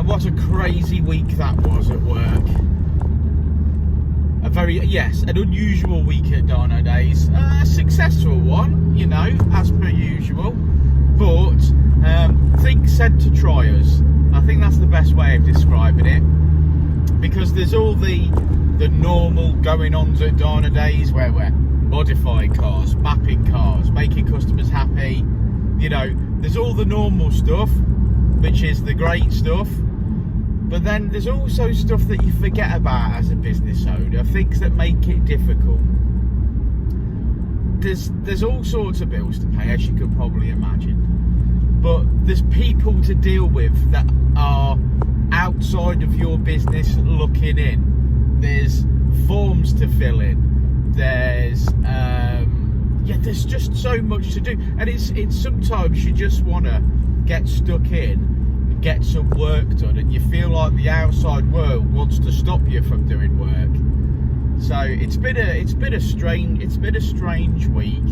what a crazy week that was at work. An unusual week at Dynodaze. A successful one, you know, as per usual. But things said to try us. I think that's the best way of describing it. Because there's all the normal going-ons at Dynodaze where we're modifying cars, mapping cars, making customers happy. You know, there's all the normal stuff, which is the great stuff. But then there's also stuff that you forget about as a business owner, things that make it difficult. There's all sorts of bills to pay, as you can probably imagine. But there's people to deal with that are outside of your business looking in. There's forms to fill in. There's just so much to do. And it's sometimes you just want to get stuck in, get some work done, and you feel like the outside world wants to stop you from doing work. So it's been a strange week.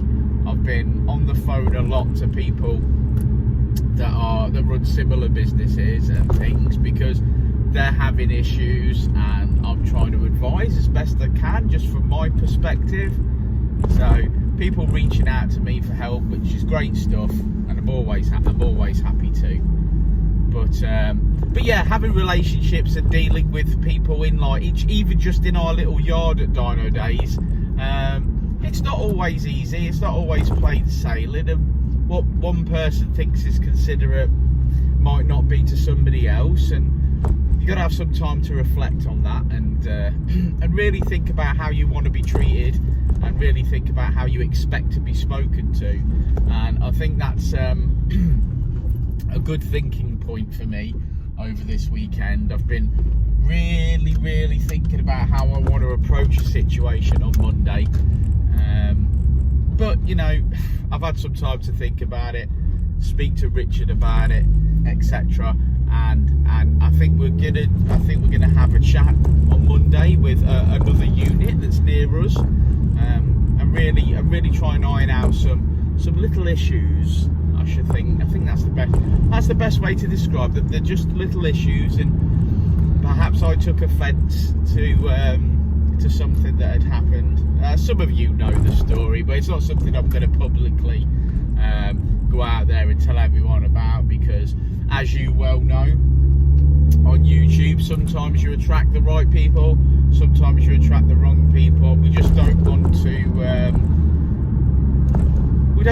I've been on the phone a lot to people that run similar businesses and things because they're having issues, and I'm trying to advise as best I can just from my perspective. So people reaching out to me for help, which is great stuff, and I'm always happy to. But yeah, having relationships and dealing with people in even just in our little yard at Dynodaze, it's not always easy. It's not always plain sailing, and what one person thinks is considerate might not be to somebody else, and you've got to have some time to reflect on that and really think about how you want to be treated, and really think about how you expect to be spoken to. And I think that's a good thinking point for me over this weekend. I've been really thinking about how I want to approach a situation on Monday, but you know, I've had some time to think about it, speak to Richard about it, etc. And I think we're gonna have a chat on Monday with another unit that's near us, and really try and iron out some little issues. I think that's the best way to describe them. They're just little issues, and perhaps I took offence to something that had happened. Some of you know the story, but it's not something I'm going to publicly go out there and tell everyone about, because as you well know, on YouTube sometimes you attract the right people, sometimes you attract the wrong people. We just don't want to we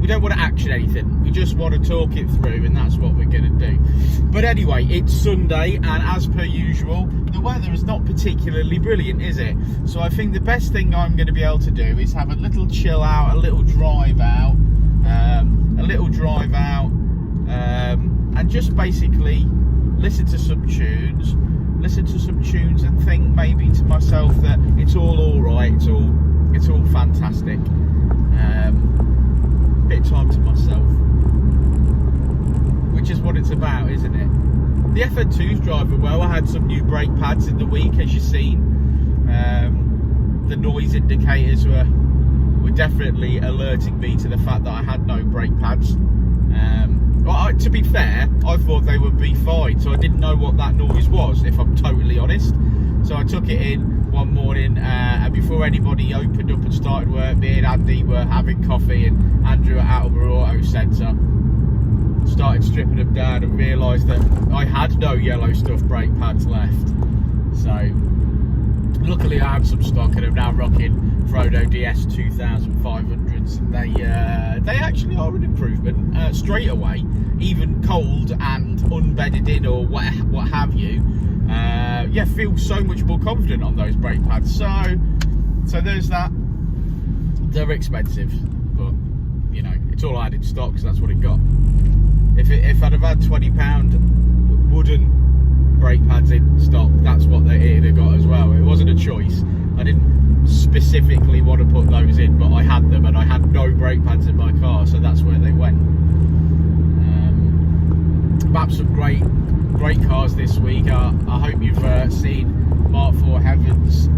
don't want to action anything. We just want to talk it through, and that's what we're going to do. But anyway, it's Sunday, and as per usual, the weather is not particularly brilliant, is it? So I think the best thing I'm going to be able to do is have a little chill out, a little drive out, and just basically listen to some tunes and think maybe to myself that it's all right, it's all fantastic. Bit of time to myself, which is what it's about, isn't it? The FN2's driving well. I had some new brake pads in the week, as you've seen. The noise indicators were definitely alerting me to the fact that I had no brake pads. To be fair, I thought they would be fine, so I didn't know what that noise was, if I'm totally honest. So I took it in one morning, and before anybody opened up and started work, me and Andy were having coffee, and Andrew at Attleborough Auto Centre started stripping them down and realised that I had no yellow stuff brake pads left. So luckily I have some stock, and I'm now rocking Frodo DS 2500s. They actually are an improvement straight away, even cold and unbedded in or what have you. Yeah, feel so much more confident on those brake pads. So there's that. They're expensive, but you know, it's all I had in stock because that's what it got. If I'd have had £20 wooden brake pads in stock, that's what it'd have got as well. It wasn't a choice. I didn't specifically want to put those in, but I had them, and I had no brake pads in my car, so that's where they went. Perhaps some great cars this week. I hope you've seen Mark 4 Heaven's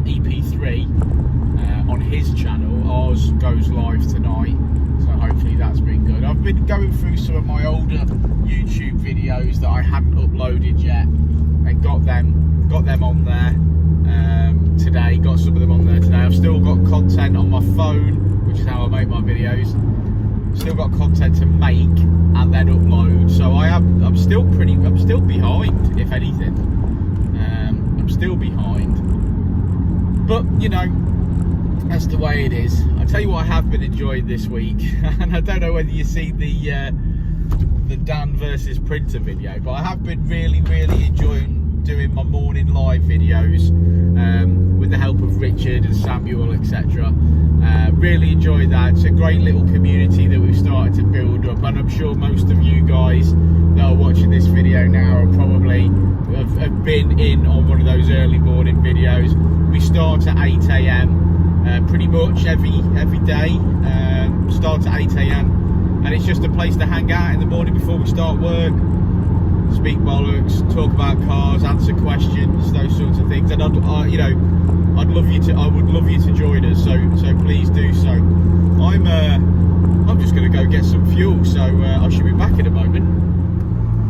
EP3 on his channel. Ours goes live tonight, so hopefully that's been good. I've been going through some of my older YouTube videos that I hadn't uploaded yet, and got them on there today. Got some of them on there today. I've still got content on my phone, which is how I make my videos. Still got content to make and then upload. So I'm still behind, if anything. I'm still behind. But you know, that's the way it is. I'll tell you what I have been enjoying this week, and I don't know whether you see the Dan versus Printer video, but I have been really enjoying doing my morning live videos with the help of Richard and Samuel, etc. Really enjoy that. It's a great little community that we've started to build up, and I'm sure most of you guys that are watching this video now are probably have been in on one of those early morning videos. We start at 8 AM pretty much every day. Start at 8 AM, and it's just a place to hang out in the morning before we start work, speak bollocks, talk about cars, answer questions, those sorts of things. And I would love you to join us. So please do so. I'm just going to go get some fuel. So I should be back in a moment.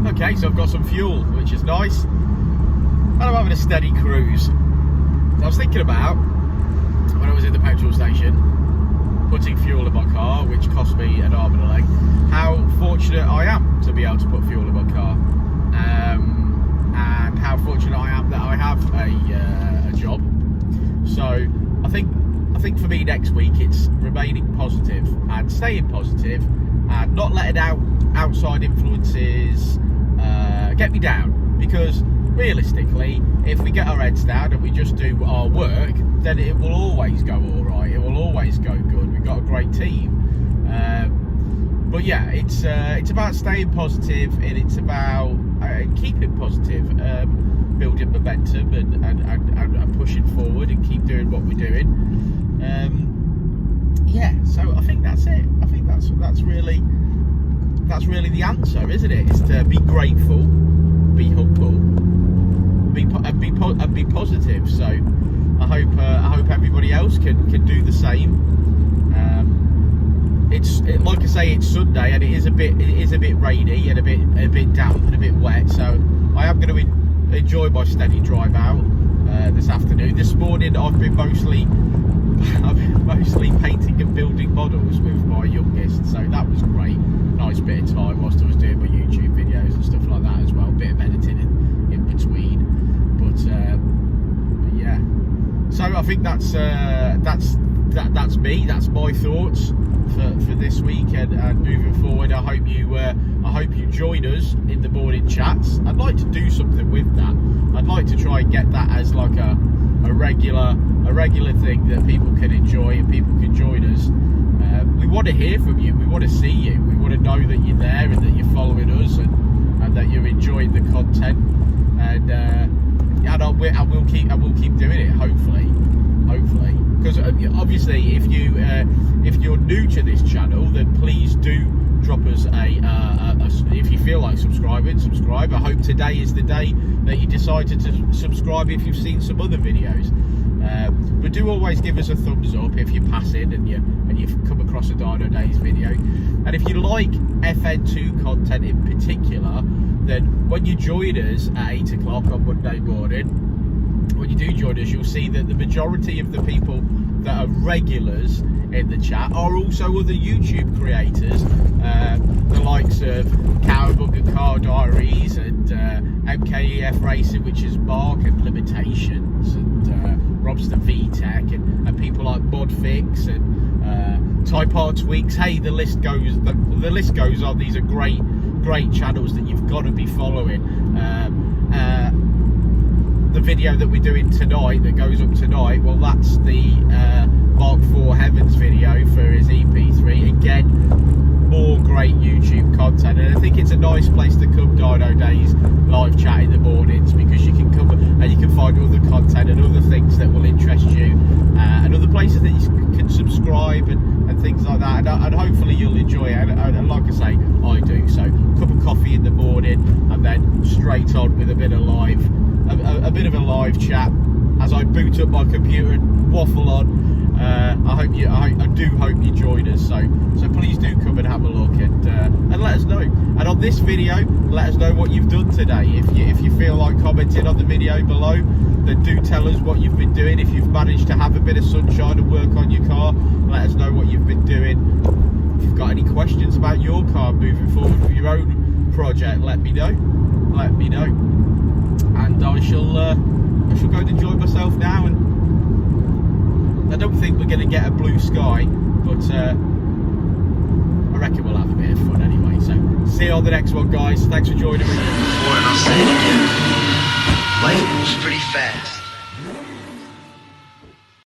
Okay, so I've got some fuel, which is nice, and I'm having a steady cruise. I was thinking about, when I was in the petrol station, putting fuel in my car, which cost me an arm and a leg, how fortunate I am to be able to put fuel in my car, and how fortunate I am that I have a job. So I think for me next week it's remaining positive and staying positive and not letting outside influences get me down, because realistically, if we get our heads down and we just do our work, then it will always go all right. It will always go good. We've got a great team. But yeah, it's about staying positive, and it's about keeping positive, building momentum, and pushing forward, and keep doing what we're doing. Yeah, so I think that's it. I think that's really the answer, isn't it? Is to be grateful, be humble, and be positive. So I hope everybody else can do the same. It's like I say, it's Sunday, and it is a bit rainy and a bit damp and a bit wet. So I am going to enjoy my steady drive out this afternoon. This morning I've been mostly painting and building models with my youngest, so that was great. Nice bit of time whilst I was doing my YouTube videos and stuff like that as well. A bit of editing in between, but yeah. So I think that's me. That's my thoughts for this week and moving forward. I hope you join us in the morning chats. I'd like to do something with that. I'd like to try and get that as like a regular thing that people can enjoy and people can join us. We want to hear from you. We want to see you. We want to know that you're there and that you're following us and that you're enjoying the content. And I will keep doing it. Hopefully. Because obviously, if you're new to this channel, then please do drop us if you feel like subscribing, subscribe. I hope today is the day that you decided to subscribe if you've seen some other videos. But do always give us a thumbs up if you're passing and you've come across a Dynodaze video. And if you like FN2 content in particular, then when you join us at 8 o'clock on Monday morning, when you do join us, you'll see that the majority of the people that are regulars in the chat are also other YouTube creators, the likes of Cowabunga Car Diaries and MKEF Racing, which is Mark and Limitations, and Robster VTech, and people like Modfix and Type Arts Weeks. Hey, the list goes on. These are great channels that you've got to be following. The video that we're doing tonight, that goes up tonight, well, that's the Mark IV Heavens video for his EP3. Again, more great YouTube content, and I think it's a nice place to come Dynodaze live chat in the mornings, because you can come and you can find other content and other things that will interest you, and other places that you can subscribe and things like that, and hopefully you'll enjoy it. And like I say, I do. So cup of coffee in the morning, and then straight on with a bit of a live chat as I boot up my computer and waffle on. I do hope you join us. So please do come and have a look and let us know. And on on this video, let us know what you've done today. If you feel like commenting on the video below, then do tell us what you've been doing. If you've managed to have a bit of sunshine and work on your car, let us know what you've been doing. If you've got any questions about your car moving forward with your own project, let me know. Let me know. And I shall go and enjoy myself now. And I don't think we're going to get a blue sky, but I reckon we'll have a bit of fun anyway. So see you on the next one, guys. Thanks for joining me. Boy, and I'll say it again. Life moves pretty fast.